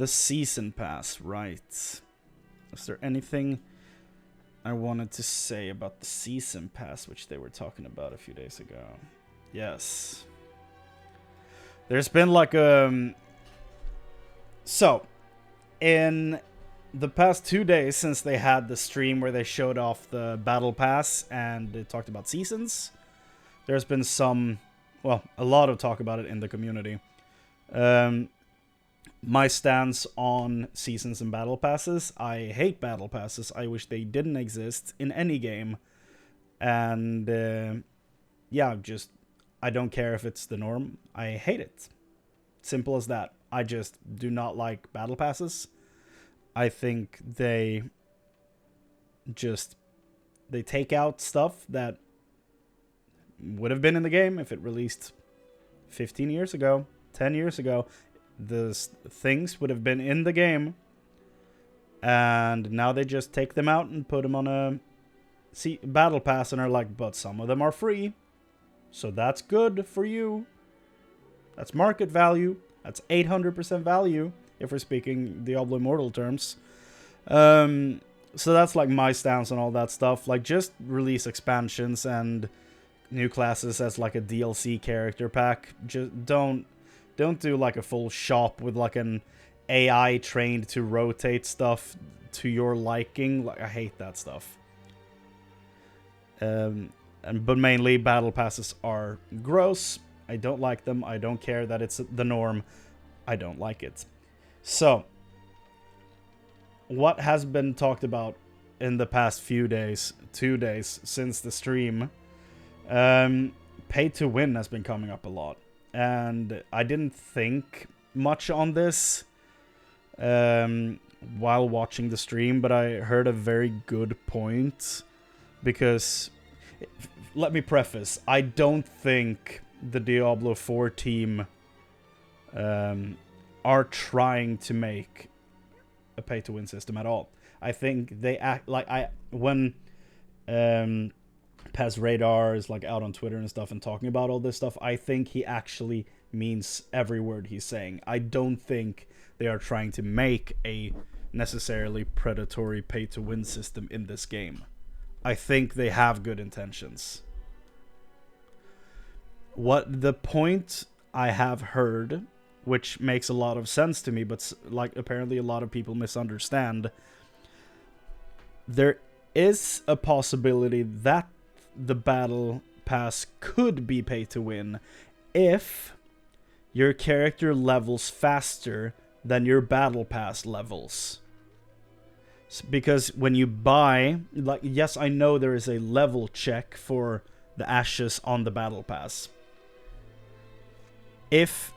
The season pass, right. Is there anything I wanted to say about the season pass, which they were talking about a few days ago? Yes. There's been like so, in the past 2 days since they had the stream where they showed off the battle pass and they talked about seasons, there's been a lot of talk about it in the community. My stance on seasons and battle passes: I hate battle passes. I wish they didn't exist in any game. And yeah, I don't care if it's the norm. I hate it. Simple as that. I just do not like battle passes. I think they take out stuff that would have been in the game if it released 15 years ago, 10 years ago. The things would have been in the game, and now they just take them out and put them on a battle pass and are like, but some of them are free, so that's good for you. That's market value. That's 800% value if we're speaking Diablo Immortal terms. So that's like my stance on all that stuff. Like, just release expansions and new classes as like a DLC character pack. Just don't do like a full shop with like an AI trained to rotate stuff to your liking. Like, I hate that stuff. But mainly battle passes are gross. I don't like them. I don't care that it's the norm. I don't like it. So, what has been talked about in the past few days, 2 days since the stream? Pay to win has been coming up a lot. And I didn't think much on this while watching the stream, but I heard a very good point. Because, let me preface, I don't think the Diablo 4 team are trying to make a pay-to-win system at all. I think they act like when Pez Radar is like out on Twitter and stuff and talking about all this stuff, I think he actually means every word he's saying. I don't think they are trying to make a necessarily predatory pay-to-win system in this game. I think they have good intentions. What the point I have heard, which makes a lot of sense to me, but like apparently a lot of people misunderstand, there is a possibility that the battle pass could be pay to win if your character levels faster than your battle pass levels. Because when you buy, like, yes, I know there is a level check for the ashes on the battle pass. If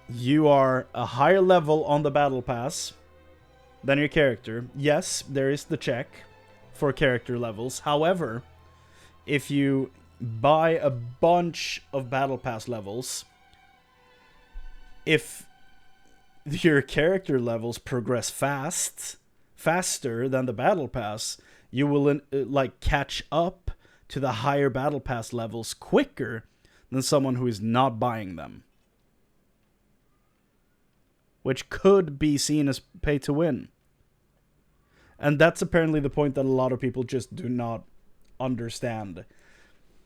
you are a higher level on the battle pass than your character, yes, there is the check for character levels. However, if you buy a bunch of battle pass levels, if your character levels progress faster than the battle pass, you will like catch up to the higher battle pass levels quicker than someone who is not buying them, which could be seen as pay to win. And that's apparently the point that a lot of people just do not understand.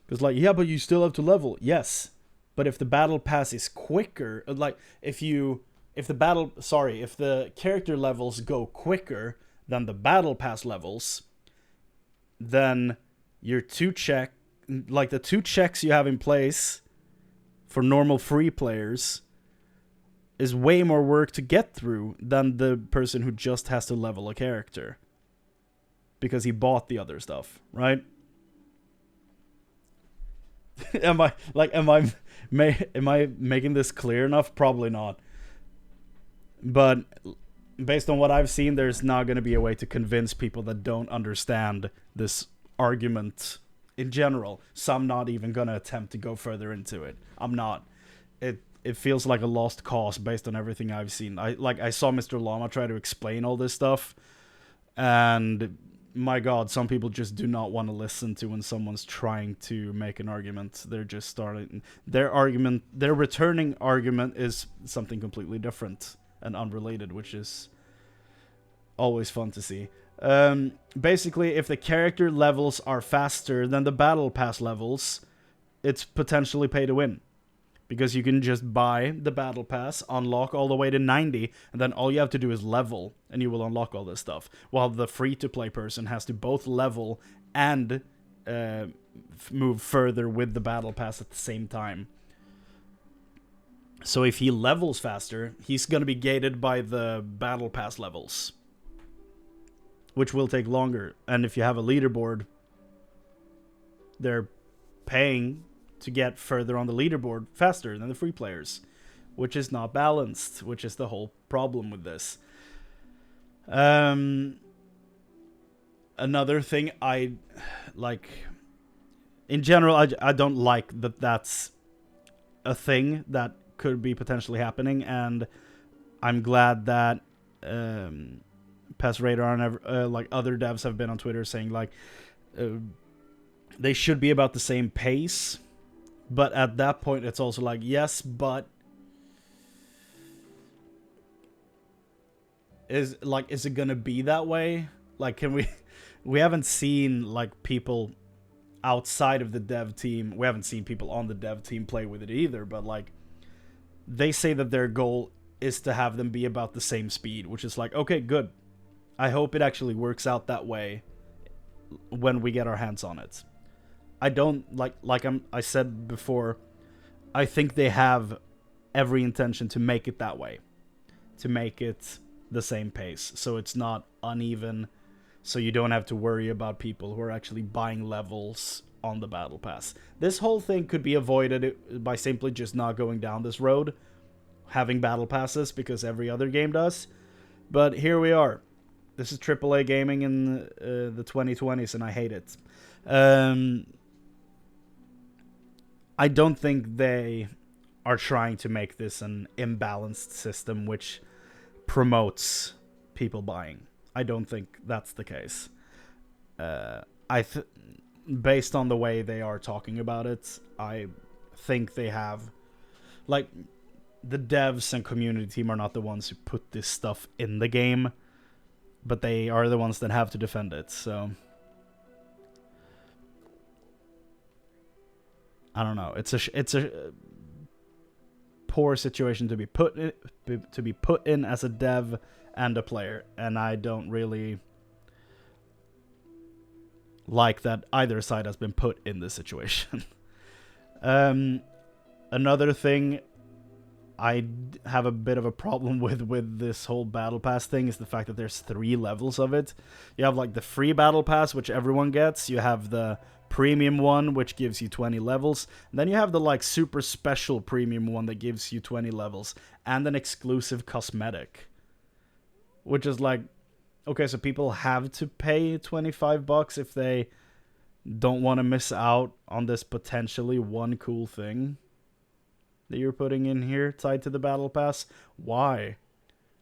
Because like, yeah, but you still have to level. Yes, but if the battle pass is quicker, like if the character levels go quicker than the battle pass levels, then your the 2 checks you have in place for normal free players is way more work to get through than the person who just has to level a character because he bought the other stuff, right? Am I making this clear enough? Probably not. But based on what I've seen, there's not going to be a way to convince people that don't understand this argument in general. So I'm not even going to attempt to go further into it. I'm not. It feels like a lost cause based on everything I've seen. I saw Mr. Llama try to explain all this stuff, and my god, some people just do not want to listen to when someone's trying to make an argument. They're just starting their returning argument is something completely different. and unrelated, which is always fun to see. Basically, if the character levels are faster than the battle pass levels, it's potentially pay to win. Because you can just buy the battle pass, unlock all the way to 90, and then all you have to do is level, and you will unlock all this stuff. While the free-to-play person has to both level and move further with the battle pass at the same time. So if he levels faster, he's going to be gated by the battle pass levels, which will take longer. And if you have a leaderboard, they're paying to get further on the leaderboard faster than the free players, which is not balanced, which is the whole problem with this. Another thing I like, in general, I don't like that that's a thing that could be potentially happening, and I'm glad that Pass Radar and like other devs have been on Twitter saying like they should be about the same pace. But at that point, it's also like, yes, but is it gonna be that way? Like, can we haven't seen like people outside of the dev team. We haven't seen people on the dev team play with it either. But like, they say that their goal is to have them be about the same speed, which is like, okay, good. I hope it actually works out that way when we get our hands on it. I don't I said before, I think they have every intention to make it that way. To make it the same pace. So it's not uneven. So you don't have to worry about people who are actually buying levels on the battle pass. This whole thing could be avoided by simply just not going down this road. Having battle passes because every other game does. But here we are. This is AAA gaming in the 2020s and I hate it. I don't think they are trying to make this an imbalanced system which promotes people buying. I don't think that's the case. Based on the way they are talking about it, I think they have... Like, the devs and community team are not the ones who put this stuff in the game, but they are the ones that have to defend it, so... I don't know. It's a poor situation to be put in as a dev and a player, and I don't really like that either side has been put in this situation. Another thing I have a bit of a problem with this whole battle pass thing is the fact that there's 3 levels of it. You have like the free battle pass, which everyone gets. You have the premium one, which gives you 20 levels. And then you have the like super special premium one that gives you 20 levels and an exclusive cosmetic, which is like, okay, so people have to pay $25 if they don't want to miss out on this potentially one cool thing that you're putting in here tied to the battle pass. Why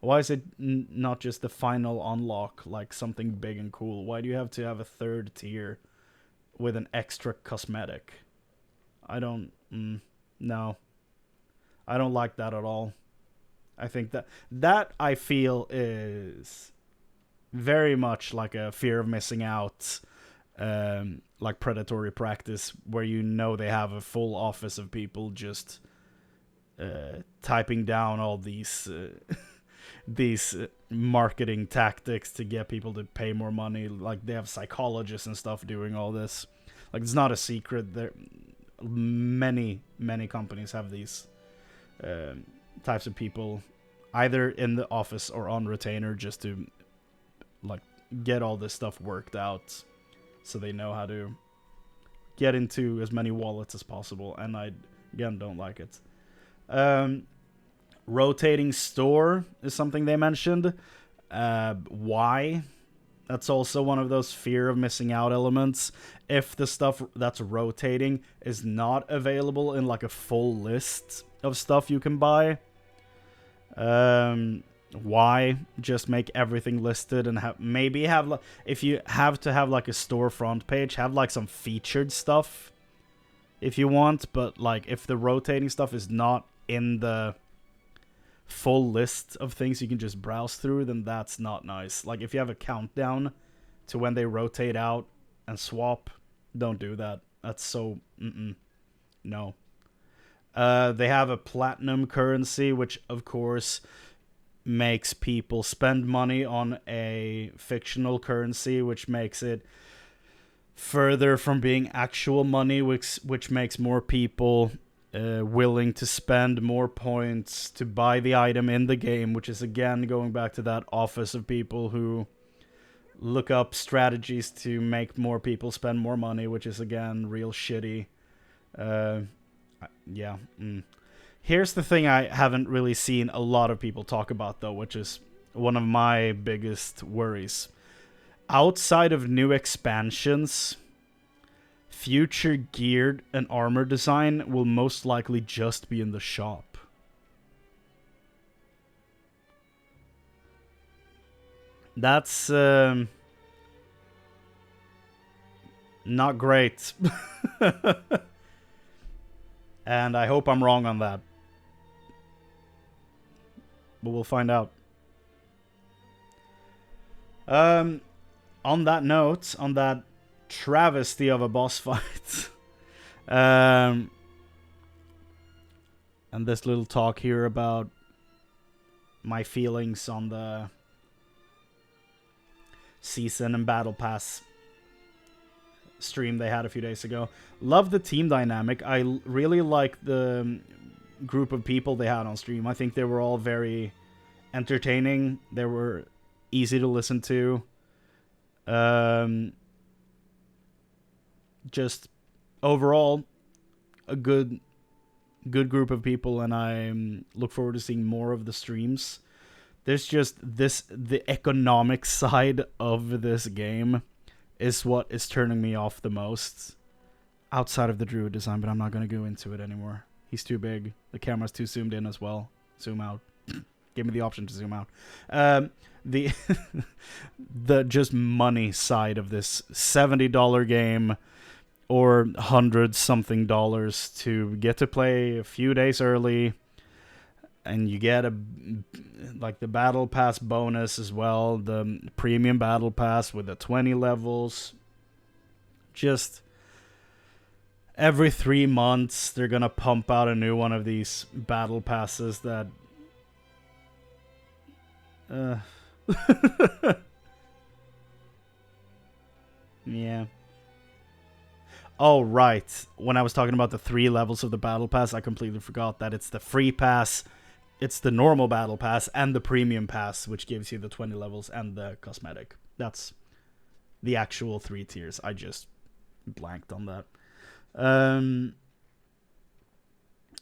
is it not just the final unlock, like something big and cool? Why do you have to have a third tier with an extra cosmetic? I don't... no. I don't like that at all. I think that I feel is very much like a fear of missing out, like predatory practice, where you know they have a full office of people just typing down all these these marketing tactics to get people to pay more money. Like, they have psychologists and stuff doing all this. Like, it's not a secret. There, many companies have these types of people either in the office or on retainer just to like get all this stuff worked out, so they know how to get into as many wallets as possible. And I again don't like it. Rotating store is something they mentioned. Why? That's also one of those fear of missing out elements. If the stuff that's rotating is not available in like a full list of stuff you can buy, why just make everything listed and maybe have, if you have to have like a storefront page, have like some featured stuff if you want. But like, if the rotating stuff is not in the full list of things you can just browse through, then that's not nice. Like, if you have a countdown to when they rotate out and swap, don't do that. That's so... No. They have a platinum currency, which, of course, makes people spend money on a fictional currency, which makes it further from being actual money, which makes more people willing to spend more points to buy the item in the game, which is, again, going back to that office of people who look up strategies to make more people spend more money, which is, again, real shitty. Yeah. Here's the thing I haven't really seen a lot of people talk about, though, which is one of my biggest worries. Outside of new expansions, future gear and armor design will most likely just be in the shop. That's not great. And I hope I'm wrong on that. But we'll find out. On that note, on that travesty of a boss fight, and this little talk here about my feelings on the season and battle pass stream they had a few days ago. Love the team dynamic. I really like the group of people they had on stream. I think they were all very entertaining. They were easy to listen to. Just overall a good group of people, and I look forward to seeing more of the streams. There's just the economic side of this game is what is turning me off the most, outside of the druid design, but I'm not going to go into it anymore. He's too big. The camera's too zoomed in as well. Zoom out. Give me the option to zoom out. The the just money side of this $70 game, or $100-something to get to play a few days early, and you get the battle pass bonus as well, the premium battle pass with the 20 levels. Just every 3 months they're gonna pump out a new one of these battle passes that yeah. Oh, right. When I was talking about the 3 levels of the battle pass, I completely forgot that it's the free pass, it's the normal battle pass, and the premium pass, which gives you the 20 levels and the cosmetic. That's the actual 3 tiers. I just blanked on that.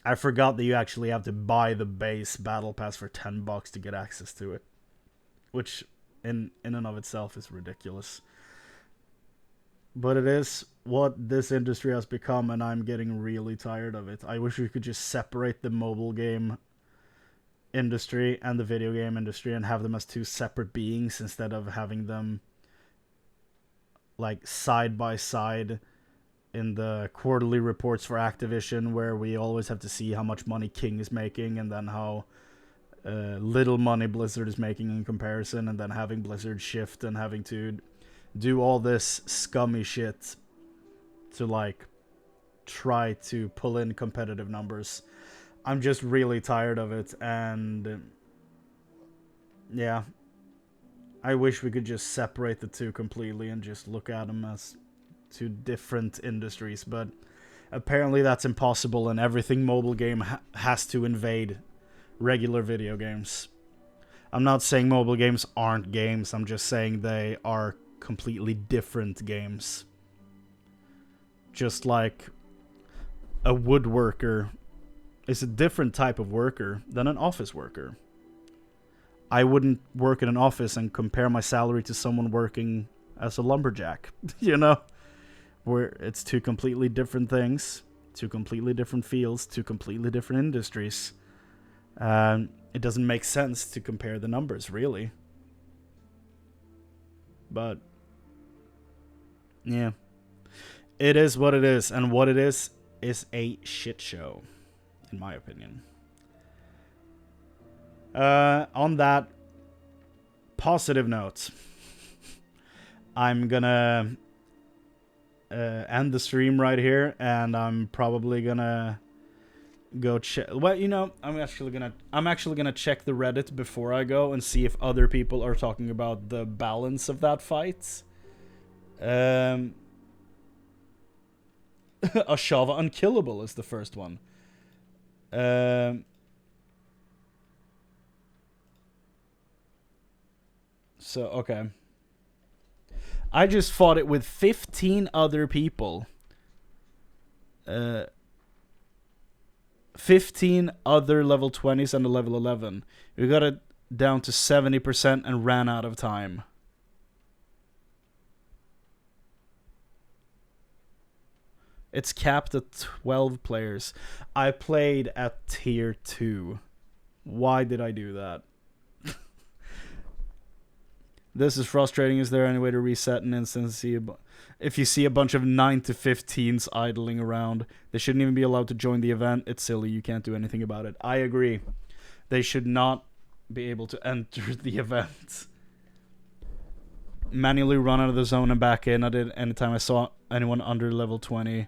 I forgot that you actually have to buy the base battle pass for $10 to get access to it, which in and of itself is ridiculous. But it is what this industry has become, and I'm getting really tired of it. I wish we could just separate the mobile game industry and the video game industry and have them as 2 separate beings instead of having them like side by side in the quarterly reports for Activision, where we always have to see how much money King is making and then how little money Blizzard is making in comparison, and then having Blizzard shift and having to do all this scummy shit to like try to pull in competitive numbers. I'm just really tired of it, and yeah, I wish we could just separate the 2 completely and just look at them as 2 different industries, but apparently that's impossible, and everything mobile game has to invade regular video games. I'm not saying mobile games aren't games, I'm just saying they are completely different games. Just like a woodworker is a different type of worker than an office worker. I wouldn't work in an office and compare my salary to someone working as a lumberjack, you know? Where it's 2 completely different things, 2 completely different fields, 2 completely different industries. It doesn't make sense to compare the numbers, really. But yeah, it is what it is, and what it is a shit show, in my opinion. On that positive note, I'm gonna end the stream right here, and I'm probably gonna go check. Well, you know, I'm actually gonna check the Reddit before I go and see if other people are talking about the balance of that fight. Ashava Unkillable is the first one. So, okay. I just fought it with 15 other people. 15 other level 20s and a level 11. We got it down to 70% and ran out of time. It's capped at 12 players. I played at tier 2. Why did I do that? This is frustrating. Is there any way to reset an instance? If you see a bunch of 9 to 15s idling around, they shouldn't even be allowed to join the event. It's silly. You can't do anything about it. I agree. They should not be able to enter the event. Manually run out of the zone and back in. I did anytime I saw anyone under level 20.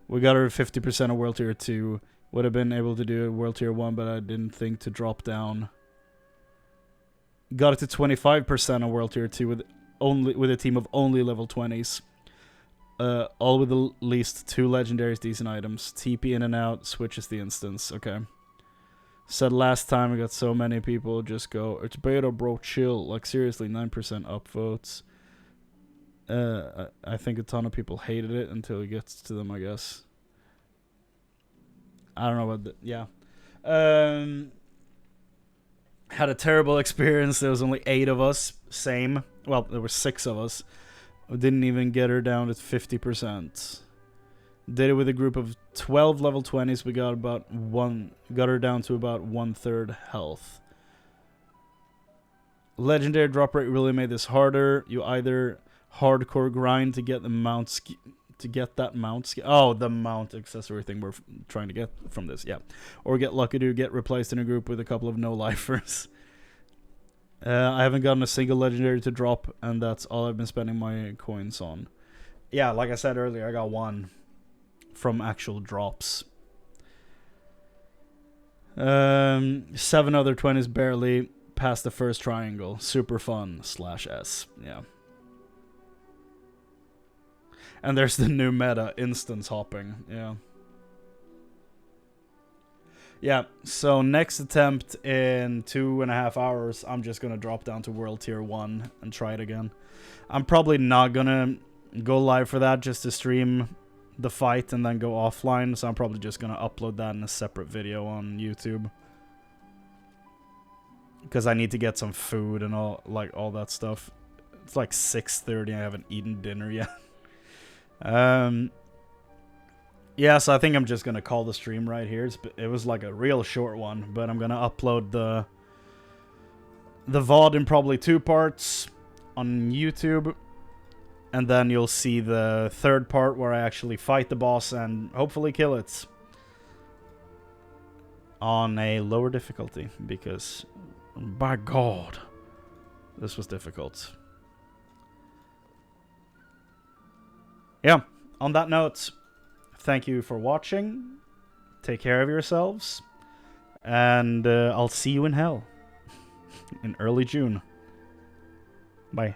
We got her 50% of World Tier 2. Would have been able to do World Tier 1, but I didn't think to drop down. Got it to 25% of World Tier 2 with a team of only level 20s. All with at least 2 legendaries, decent items. TP in and out, switches the instance. Okay. Said last time I got so many people just go, it's beta bro, chill. Like seriously, 9% upvotes. I think a ton of people hated it until it gets to them, I guess. I don't know about that. Yeah. Had a terrible experience. There was only 8 of us. Same. Well, there were 6 of us. We didn't even get her down to 50%. Did it with a group of 12 level 20s. We got her down to about 1/3 health. Legendary drop rate really made this harder. You either hardcore grind to get the mount the mount accessory thing we're trying to get from this, yeah. Or get lucky to get replaced in a group with a couple of no-lifers. I haven't gotten a single legendary to drop, and that's all I've been spending my coins on. Yeah, like I said earlier, I got 1 from actual drops. 7 other 20s barely past the first triangle. Super fun /S, yeah. And there's the new meta, instance hopping, yeah. Yeah, so next attempt in 2.5 hours, I'm just gonna drop down to World Tier 1 and try it again. I'm probably not gonna go live for that, just to stream the fight and then go offline, so I'm probably just gonna upload that in a separate video on YouTube. Because I need to get some food and all that stuff. It's like 6:30, I haven't eaten dinner yet. Yeah, so I think I'm just gonna call the stream right here. It was like a real short one, but I'm gonna upload the VOD in probably 2 parts on YouTube, and then you'll see the 3rd part where I actually fight the boss and hopefully kill it on a lower difficulty, because by God, this was difficult. Yeah, on that note, thank you for watching. Take care of yourselves. And I'll see you in hell in early June. Bye.